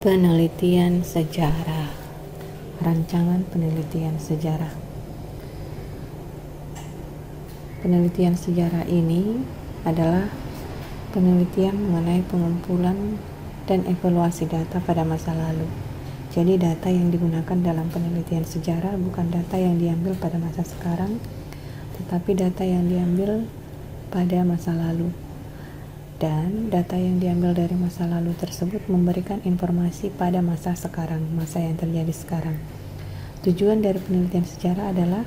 Penelitian sejarah, rancangan penelitian sejarah. Penelitian sejarah ini adalah penelitian mengenai pengumpulan dan evaluasi data pada masa lalu. Jadi data yang digunakan dalam penelitian sejarah bukan data yang diambil pada masa sekarang, tetapi data yang diambil pada masa lalu. Dan data yang diambil dari masa lalu tersebut memberikan informasi pada masa sekarang, masa yang terjadi sekarang. Tujuan dari penelitian sejarah adalah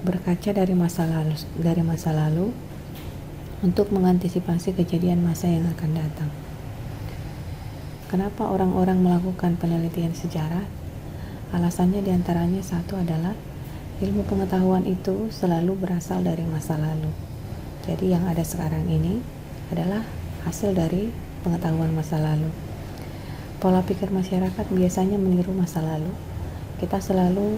berkaca dari masa lalu untuk mengantisipasi kejadian masa yang akan datang. Kenapa orang-orang melakukan penelitian sejarah? Alasannya diantaranya satu adalah ilmu pengetahuan itu selalu berasal dari masa lalu. Jadi yang ada sekarang ini adalah hasil dari pengetahuan masa lalu. Pola pikir masyarakat biasanya meniru masa lalu. Kita selalu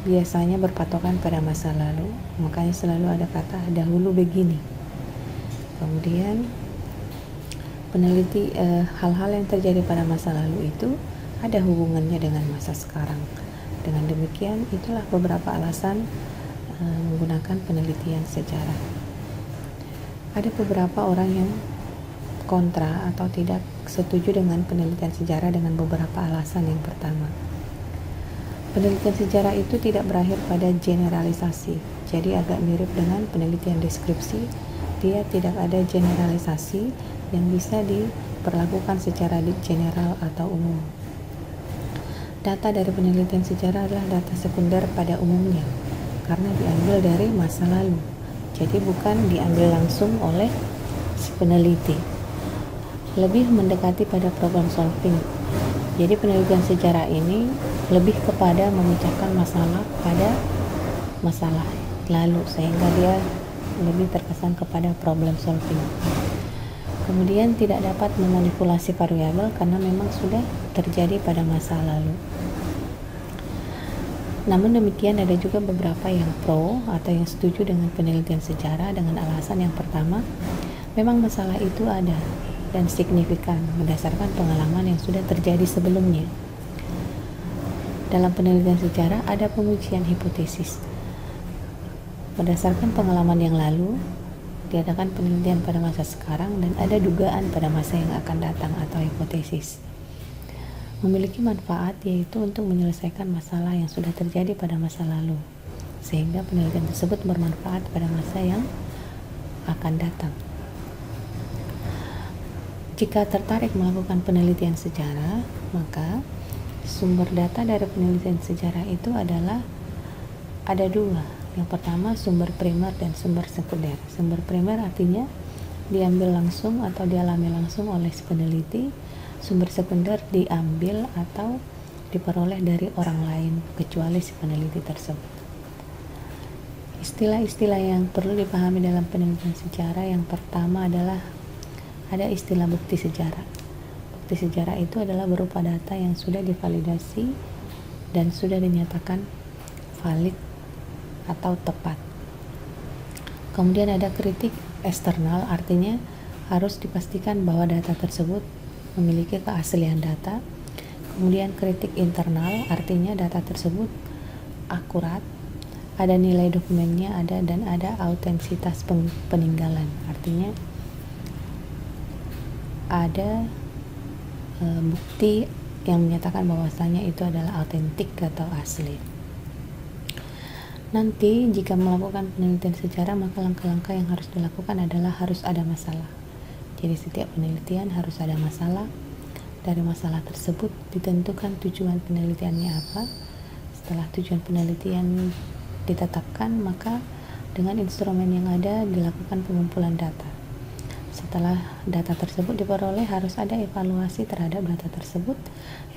biasanya berpatokan pada masa lalu, makanya selalu ada kata dahulu begini. Kemudian hal-hal yang terjadi pada masa lalu itu ada hubungannya dengan masa sekarang. Dengan demikian, itulah beberapa alasan menggunakan penelitian sejarah. Ada beberapa orang yang kontra atau tidak setuju dengan penelitian sejarah dengan beberapa alasan. Yang pertama, penelitian sejarah itu tidak berakhir pada generalisasi, jadi agak mirip dengan penelitian deskripsi. Dia tidak ada generalisasi yang bisa diperlakukan secara general atau umum. Data dari penelitian sejarah adalah data sekunder pada umumnya karena diambil dari masa lalu. Jadi bukan diambil langsung oleh si peneliti. Lebih mendekati pada problem solving. Jadi penelitian sejarah ini lebih kepada memecahkan masalah pada masalah lalu, sehingga dia lebih terkesan kepada problem solving. Kemudian tidak dapat memanipulasi variabel karena memang sudah terjadi pada masa lalu. Namun demikian, ada juga beberapa yang pro atau yang setuju dengan penelitian sejarah dengan alasan yang pertama, memang masalah itu ada dan signifikan berdasarkan pengalaman yang sudah terjadi sebelumnya. Dalam penelitian sejarah ada pengujian hipotesis. Berdasarkan pengalaman yang lalu, diadakan penelitian pada masa sekarang dan ada dugaan pada masa yang akan datang atau hipotesis. Memiliki manfaat yaitu untuk menyelesaikan masalah yang sudah terjadi pada masa lalu, sehingga penelitian tersebut bermanfaat pada masa yang akan datang. Jika tertarik melakukan penelitian sejarah, maka sumber data dari penelitian sejarah itu adalah ada dua. Yang pertama, sumber primer dan sumber sekunder. Sumber primer artinya diambil langsung atau dialami langsung oleh si peneliti. Sumber sekunder diambil atau diperoleh dari orang lain kecuali si peneliti tersebut. Istilah-istilah yang perlu dipahami dalam penelitian sejarah, yang pertama adalah ada istilah bukti sejarah. Bukti sejarah itu adalah berupa data yang sudah divalidasi dan sudah dinyatakan valid atau tepat. Kemudian ada kritik eksternal, artinya harus dipastikan bahwa data tersebut memiliki keaslian data. Kemudian kritik internal, artinya data tersebut akurat, ada nilai dokumennya ada, dan ada autentisitas peninggalan, artinya ada bukti yang menyatakan bahwasanya itu adalah autentik atau asli. Nanti jika melakukan penelitian sejarah, maka langkah-langkah yang harus dilakukan adalah harus ada masalah. Jadi setiap penelitian harus ada masalah. Dari masalah tersebut ditentukan tujuan penelitiannya apa. Setelah tujuan penelitian ditetapkan, maka dengan instrumen yang ada dilakukan pengumpulan data. Setelah data tersebut diperoleh, harus ada evaluasi terhadap data tersebut,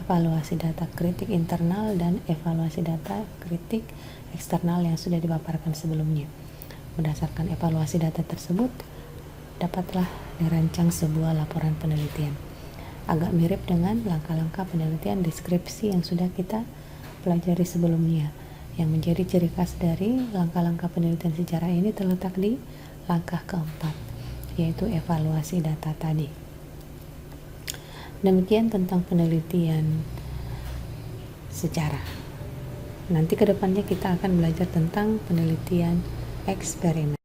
evaluasi data kritik internal dan evaluasi data kritik eksternal yang sudah dipaparkan sebelumnya. Berdasarkan evaluasi data tersebut, dapatlah dirancang sebuah laporan penelitian. Agak mirip dengan langkah-langkah penelitian deskripsi yang sudah kita pelajari sebelumnya. Yang menjadi ciri khas dari langkah-langkah penelitian sejarah ini terletak di langkah keempat, yaitu evaluasi data tadi. Demikian tentang penelitian sejarah. Nanti kedepannya kita akan belajar tentang penelitian eksperimen.